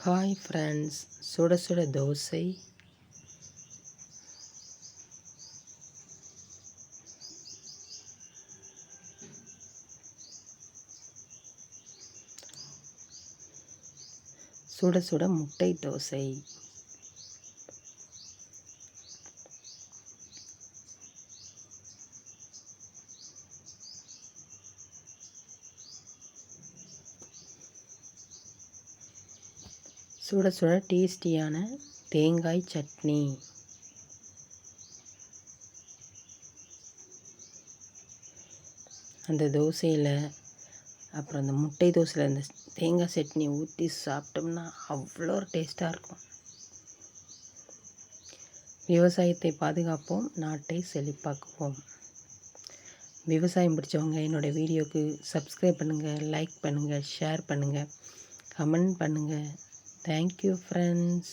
Hi friends, சுட சுட தோசை, சுட சுட முட்டை தோசை. சுட சுட டேஸ்டியான தேங்காய் சட்னி. அந்த தோசையில் அப்புறம் அந்த முட்டை தோசையில் அந்த தேங்காய் சட்னி ஊற்றி சாப்பிட்டோம்னா அவ்வளோ ஒரு டேஸ்ட்டாக இருக்கும். விவசாயத்தை பாதுகாப்போம், நாட்டை செழிப்பாக்குவோம். விவசாயம் பிடிச்சவங்க என்னோடய வீடியோவுக்கு சப்ஸ்கிரைப் பண்ணுங்கள், லைக் பண்ணுங்கள், ஷேர் பண்ணுங்கள், கமெண்ட் பண்ணுங்கள். Thank you friends.